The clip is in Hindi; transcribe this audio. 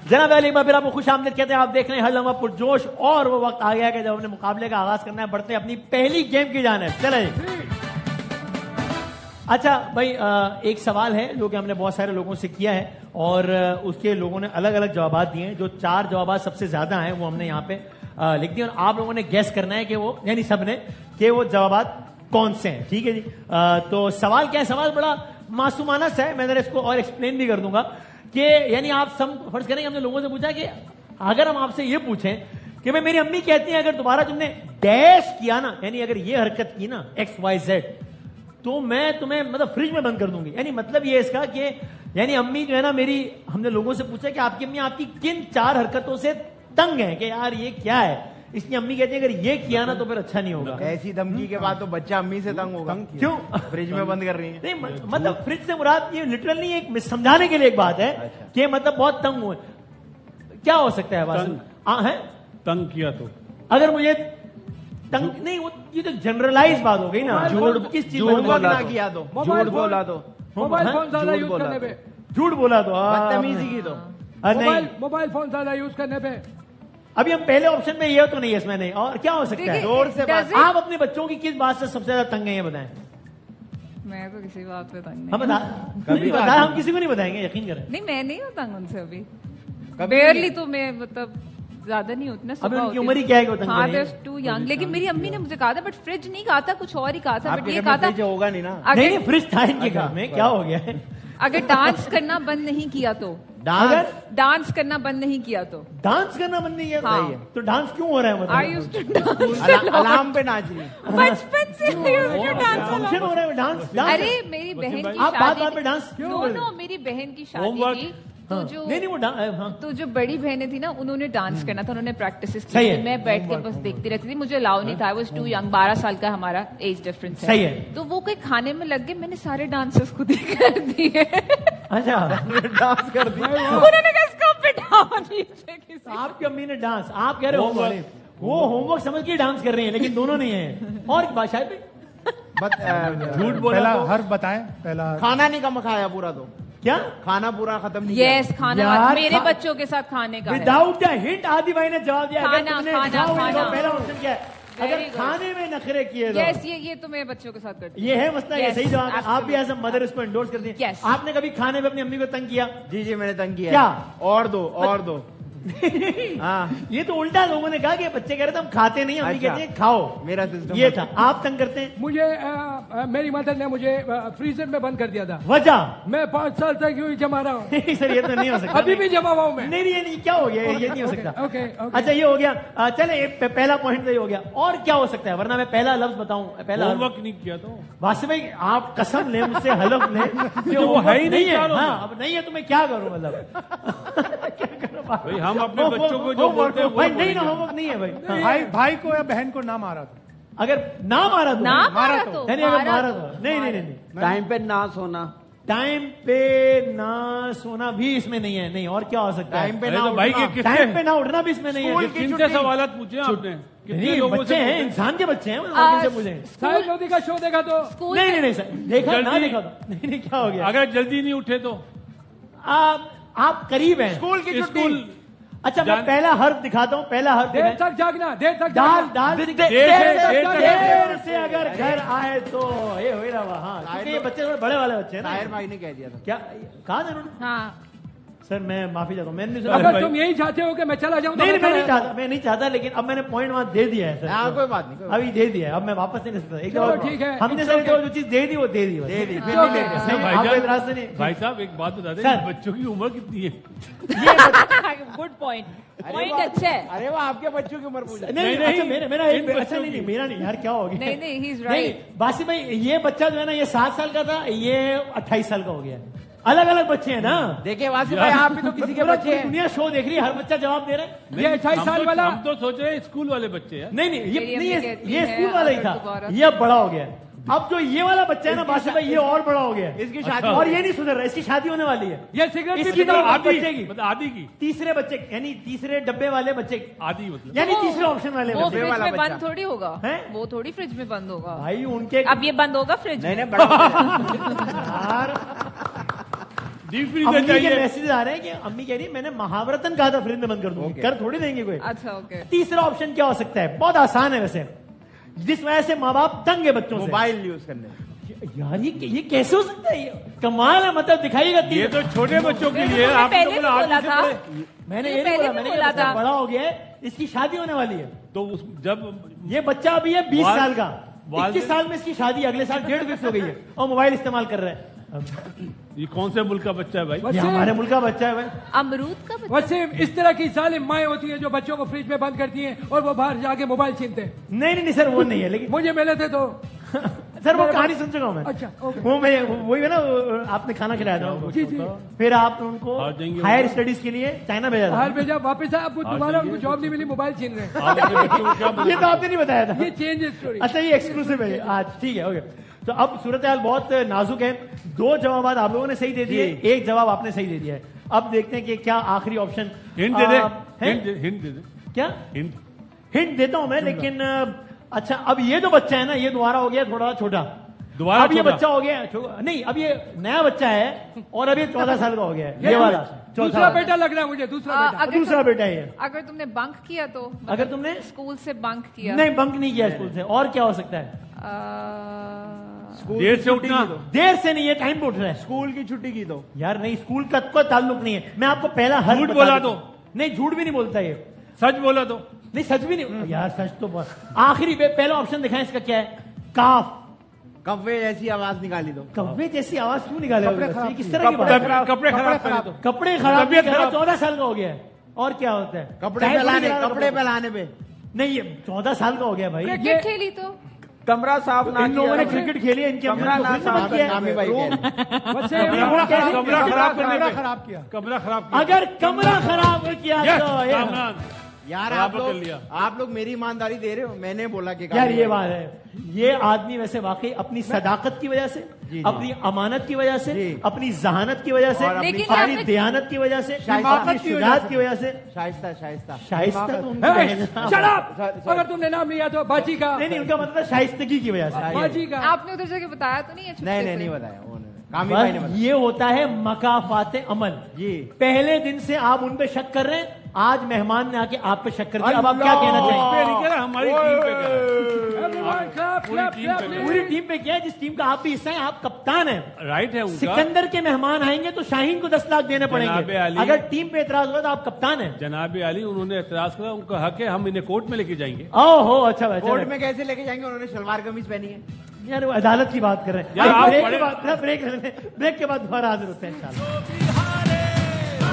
जनाब अली, एक बार फिर आपको खुश आमदीद कहते हैं। आप देख रहे हैं हर लम्हा पुरजोश, और वो वक्त आ गया कि जब हमने मुकाबले का आगाज करना है। बढ़ते हैं अपनी पहली गेम की जानिब। चले। अच्छा भाई, एक सवाल है जो कि हमने बहुत सारे लोगों से किया है और उसके लोगों ने अलग अलग जवाब दिए हैं। जो 4 जवाब सबसे ज्यादा हैं वो हमने यहाँ पे लिख दिए और आप लोगों ने गैस करना है कि वो, यानी सबने, कि वो जवाब कौन से हैं। ठीक है जी। तो सवाल क्या है? सवाल बड़ा मासूमाना सा है। मैं जरा इसको और एक्सप्लेन भी कर दूंगा कि यानी आप सब फर्ज करेंगे, हमने लोगों से पूछा कि अगर हम आपसे ये पूछें कि भाई मेरी अम्मी कहती है अगर दोबारा तुमने डैश किया ना, यानी अगर ये हरकत की ना XYZ, तो मैं तुम्हें मतलब फ्रिज में बंद कर दूंगी। यानी मतलब ये इसका कि यानी अम्मी जो है ना मेरी, हमने लोगों से पूछा कि आपकी अम्मी आपकी किन 4 हरकतों से तंग है कि यार ये क्या है। इसलिए अम्मी कहती है अगर ये किया ना तो फिर अच्छा नहीं होगा। ऐसी धमकी के बाद तो बच्चा अम्मी से तंग होगा। क्यों? फ्रिज में बंद कर रही है। नहीं मतलब फ्रिज से मुराद ये लिटरल नहीं, एक समझाने के लिए एक बात है कि मतलब बहुत तंग हुए। क्या हो सकता है बात? है तंग किया तो अगर मुझे तंग नहीं, वो ये तो जनरलाइज बात हो गई ना। झूठ किस चीज झूठ में बोला किया तो, झूठ बोला तो, मोबाइल फोन ज्यादा यूज करने पे, झूठ बोला तो, बदतमीजी की तो, मोबाइल फोन ज्यादा यूज करने पे। अभी हम पहले ऑप्शन में ये तो नहीं है, इसमें नहीं। और क्या हो सकता है? जोर से बात। आप अपने बच्चों की किस बात से सबसे ज्यादा तंग है ये बताएं। मैं तो किसी बात पे तंग हम नहीं। कभी बताया, हम किसी को नहीं बताएंगे, यकीन करें। नहीं, मैं नहीं हूँ तंग उनसे अभी। बेयरली तो मैं मतलब ज्यादा नहीं होती ना। अभी उनकी उम्र ही क्या है कि वो तंग हाँ, करेंगे? Too young. लेकिन मेरी अम्मी ने मुझे कहा था, बट फ्रिज नहीं कहा था, कुछ और ही कहा था। बट ये कहा था होगा नहीं ना। नहीं, फ्रिज था इनके घर में। क्या हो गया है? अगर डांस करना बंद नहीं किया तो, डांस करना बंद नहीं किया तो, डांस करना बंद नहीं किया हाँ। तो डांस क्यों हो रहा है? I used to dance. Alarm पे नाच रही। बचपन से फंक्शन हो रहा है डांस। अरे मेरी बहन की आप बात शादी पे डांस क्यों? नो, मेरी बहन की शादी थी तो जो नहीं वो तो जो बड़ी बहनें थी ना, उन्होंने डांस करना था, उन्होंने प्रैक्टिस की सही थी। है। मैं बैठ के बस देखती रहती थी, मुझे अलाउ नहीं था। I was to young. 12 साल का हमारा एज डिफरेंस है। सही है। तो वो कोई खाने में लग गए, मैंने सारे डांसेस खुद ही कर दिए। अच्छा, डांस कर दी। उन्होंने कहा इसको बिठाओ नीचे किसी। आपकी अम्मी ने डांस, आप कह रहे हो वो होमवर्क समझ के डांस कर रहे हैं, लेकिन दोनों नहीं है। और शायद झूठ बोला तो हर बताएं। पहला खाना नहीं कम खाया पूरा तो, क्या खाना पूरा खत्म नहीं यस, खाना यार, मेरे बच्चों के साथ खाने का है। विदाउट द हिंट आदि भाई ने जवाब दिया। अगर खाना, तुमने खाना, खाना। पहला ऑप्शन क्या है? अगर Very good. खाने में नखरे किए तो यस, ये तो मेरे बच्चों के साथ करती ये है मसला। ये Yes, सही जवाब है। आप भी absolutely. एज अ मदर इसको एंडोर्स करती हैं। Yes. आपने कभी खाने में अपनी अम्मी को तंग किया? जी मैंने तंग किया। क्या? और दो। हाँ, ये तो उल्टा लोगों ने कहा कि बच्चे कह रहे थे हम खाते नहीं, अम्मी अच्छा। कहते हैं खाओ। मेरा सिस्टम ये था। आप तंग करते हैं? मुझे मेरी मदर ने मुझे फ्रीजर में बंद कर दिया था। वजह? मैं 5 साल तक यूं ही जमा रहा हूँ। नहीं सर, ये तो नहीं हो सकता। अभी भी जमा हुआ हूँ मैं। नहीं, ये नहीं, क्या हो गया? ये नहीं हो सकता। ओके। अच्छा, ये हो गया। चले, पहला पॉइंट तो ये हो गया। और क्या हो सकता है? वरना मैं पहला लफ्ज बताऊं। पहला होमवर्क नहीं किया तो वास्तव में आप कसम ले, मुझसे हलफ ले कि वो है ही नहीं है। चारों में। हाँ, अब नहीं है तो मैं क्या करूं? मतलब क्या करूं? भाई हम अपने बच्चों को जो बोलते हैं वो भाई नहीं ना, बोलेंगे। होमवर्क नहीं है भाई। भाई को या बहन को ना मारा तो, अगर ना मारा तो, ना मारा तो, यानी अगर मारा तो नहीं। टाइम पे ना सोना, टाइम पे ना सोना भी इसमें नहीं है। नहीं, और क्या हो सकता है? टाइम पे अरे ना तो भाई उठना। के टाइम पे ना उठना भी इसमें नहीं है। किनसे सवालत पूछे आपने? कितने नहीं, लोगों बच्चे से हैं, पूछे? इंसान के बच्चे हैं। और किनसे पूछे? साहिब मोदी का शो देखा तो स्कूल नहीं में- नहीं सर, देखा ना, जल्दी- देखा तो नहीं, क्या हो गया? अगर जल्दी नहीं उठे तो आप करीब हैं। स्कूल की छुट्टी। स्कूल अच्छा, मैं पहला हर्फ दिखाता हूँ। पहला हर्फ देर दिखाएं। तक जागना, देर तक दाल जागना। दाल देर से अगर घर आए तो ये हो ही रहा। हाँ, क्योंकि ये बच्चे थोड़े बड़े वाले बच्चे हैं ना। ताहिर भाई ने कह दिया था। क्या कहा था उन्होंने? हाँ, सर मैं माफी चाहता हूँ, मैंने नहीं सुना। अगर तुम यही चाहते हो कि मैं चला जाऊं तो नहीं, मैं नहीं चला चाहता, मैं नहीं चाहता, लेकिन अब मैंने पॉइंट वहां दे दिया है सर। हाँ, कोई बात नहीं, कोई बात अभी दे दिया है, अब मैं वापस नहीं ले सकता। एक चलो, और ठीक है। हमने It's सर okay. जो चीज दे दी वो दे दी बस। दे दी, फिर It's नहीं okay. लेंगे। नहीं, भाई आपको साहब- इतराज से नहीं। भाई साहब एक बात बता सर। दें, बच्चों की उम्र कितनी है? Good point. पॉइंट अच्छा है। अरे वो आपके बच्चों की उम्र पूछ रहे। नहीं, नहीं, अच्छा मेरा इन एक बच्चों अच्छा नहीं, की। मेरा नहीं यार, क्या हो गया? नहीं, नहीं, he is नहीं, right. बासी भाई, ये बच्चा जो है ना, ये 7 साल का था, ये 28 साल का हो गया। अलग अलग बच्चे हैं ना। देखिए वासिफ भाई, आप भी तो किसी के पूरा बच्चे हैं। दुनिया शो देख रही है, हर बच्चा जवाब दे रहा है। ये 28 साल वाला हम तो सोच रहे हैं स्कूल वाले बच्चे हैं। नहीं, मेरी नहीं, अम्मी ये कहती ये है, स्कूल वाला ही अगर था, दोबारा- ये अब बड़ा हो गया। अब जो ये वाला बच्चा है ना बासी भाई, ये और बड़ा हो गया। इसकी शादी और ये नहीं सुधर रहा, इसकी शादी होने वाली है। ये सिगरेट भी इसकी पीता तो होगा। बच्चे की, मतलब आदि की तीसरे बच्चे, यानी तीसरे डब्बे वाले बच्चे, आदि मतलब यानी तीसरे ऑप्शन वाले वो बच्चे। फ्रिज वाला में बच्चा। बंद थोड़ी होगा। हैं? वो थोड़ी फ्रिज में बंद होगा। भाई उनके अब ये बंद होगा फ्रिज नहीं में। नहीं, बड़ा यार डीप अम्मी फ्रीजर के चाहिए। मैसेज आ रहे हैं कि अम्मी कह रही है मैंने महावरतन कहा था फ्रिज में बंद कर दूंगी, कर थोड़ी देंगे कोई। अच्छा ओके। तीसरा ऑप्शन क्या हो सकता है? बहुत आसान है वैसे, जिस वजह से माँ बाप तंग है बच्चों से। मोबाइल यूज करने। यार ये कैसे हो सकता है? ये कमाल है, मतलब दिखाइएगा। ये तो छोटे बच्चों के लिए, मैंने आपने तो पहले बोला भी बोला आगे से था। बड़े। मैंने ये ये नहीं पहले बोला, भी मैंने बोला कहा था। बड़ा हो गया है, इसकी शादी होने वाली है। तो जब ये बच्चा अभी है 20 वाल- साल का, वाल- 21 साल में इसकी शादी, अगले साल 1.5 फिक्स हो गई है और मोबाइल इस्तेमाल कर रहा है। ये कौन से मुल्क का बच्चा है भाई? ये हमारे मुल्क का बच्चा है भाई। अमरूद का बच्चा। वसीम, इस तरह की सालिम माएँ होती हैं जो बच्चों को फ्रिज में बंद करती हैं और वो बाहर जाके मोबाइल छीनते हैं। नहीं सर, वो नहीं है, लेकिन मुझे मिले थे तो सर वो कहानी सुन चुका हूं मैं। अच्छा, ओके। वो मैं वही है ना, आपने खाना खिलाया था उनको। जी जी। फिर आप उनको आ जाएंगे हायर स्टडीज के लिए चाइना भेजा था। बाहर भेजा, वापस आया, अब दोबारा उनको जॉब नहीं मिली, मोबाइल छीन रहे हैं। आप अपने बच्चों को क्या ये तो आपने नहीं बताया था। ये चेंज स्टोरी। अच्छा, ये एक्सक्लूसिव है आज, ठीक है, ओके। तो अब सूरत हाल बहुत नाजुक है। 2 जवाब आप लोगों ने सही दे दिए, 1 जवाब आपने सही दे दिया है। अब देखते हैं कि क्या आखिरी ऑप्शन हिंट दे दे, है? हिंट दे दे, क्या हिंट। हिंट देता हूं मैं, लेकिन अच्छा, अब ये जो बच्चा है ना, ये दोबारा हो गया थोड़ा छोटा। दोबारा अब ये छोटा? बच्चा हो गया नहीं, अब ये नया बच्चा है और अब ये 14 साल का हो गया है, ये वाला दूसरा चौथा बेटा लग रहा है मुझे, दूसरा बेटा। अगर दूसरा बेटा है ये। अगर तुमने बंक किया तो अगर तुमने स्कूल से बंक किया। नहीं, बंक नहीं किया स्कूल से, और क्या हो सकता है? स्कूल देर की से छुट्टी उठना। की दो। देर से नहीं है, टाइम पे उठ रहा है। स्कूल की छुट्टी की दो। यार नहीं, स्कूल का कोई ताल्लुक नहीं है। मैं आपको पहला हर झूठ बता बोला देता हूं। नहीं, झूठ भी नहीं बोलता ये। सच बोला तो नहीं, सच भी नहीं यार, सच तो आखिरी पहला ऑप्शन दिखाएं, इसका क्या है? काफ। कव्वे जैसी आवाज निकाली दो। कव्वे जैसी आवाज क्यों निकाले? ये किस तरह की कपड़े बात है? खराब- कपड़े खराब करे तो कपड़े खराब तबीयत नहीं कर रहा, खराब। 14 साल का हो गया है। और क्या होता है? कपड़े टाइम पहलाने, थोड़ी लगा कपड़े रहा पहलाने पे। नहीं, ये 14 साल का हो गया भाई। क्रिकेट खेली तो कमरा साफ ना इन लोगों ने किया। क्रिकेट खेली है, इनके कमरा ना साफ किया। नामी भाई कह रहे। वसीम, कमरा खराब करने पे खराब किया। कमरा खराब किया। अगर कमरा खराब किया Yes, तो ये- कामरान। यार बराबर कर लिया। आप लोग मेरी ईमानदारी दे रहे हो, मैंने बोला कि यार ये बात है, ये आदमी वैसे वाकई अपनी सदाकत की वजह से, जी। अपनी अमानत की वजह से, जी। अपनी जहानत की वजह से, और अपनी- लेकिन अपनी आपने- दयानत की वजह से, शाइस्ता अपनी की वजह शुजात की वजह से। शाइस्ता शाइस्ता शाइस्ता तो उनकी Hey, बहन है। shut up! Sorry. अगर तुमने नाम लिया तो बाजी का। नहीं, उनका मतलब शाइस्तगी की वजह से। बाजी का। आपने उधर जाके बताया तो नहीं है? छुट्टे से? नहीं बताया उन्होंने। कामी भाई ने बस बताया। ये होता है मकाफात अमल। जी। पहले दिन से आप उन पे शक कर रहे हैं, आज मेहमान ने आके आप पे शक कर दिया। अब आप क्या कहना पे चाहेंगे? नहीं कह रहा, हमारी टीम पे कह रहा। Everyone clap, पूरी clap, टीम clap, पे please. पूरी टीम पे क्या है? जिस टीम का आप भी हिस्सा है, आप कप्तान हैं। राइट है उनका। सिकंदर के मेहमान आएंगे तो शाहीन को 10 लाख देने पड़ेंगे। जनाबे अली। अगर टीम पे एतराज हुआ तो आप कप्तान हैं। जनाब अली, उन्होंने एतराज करा, उनका हक है, हम इन्हें कोर्ट में लेके जाएंगे। ओहो, अच्छा भाई, कोर्ट में कैसे लेके जाएंगे? उन्होंने सलवार कमीज पहनी है। यार वो अदालत की बात कर रहे हैं। यार, आप ब्रेक बड़े- के बाद ब्रेक के बाद दोबारा हाजिर होते हैं इंशाल्लाह।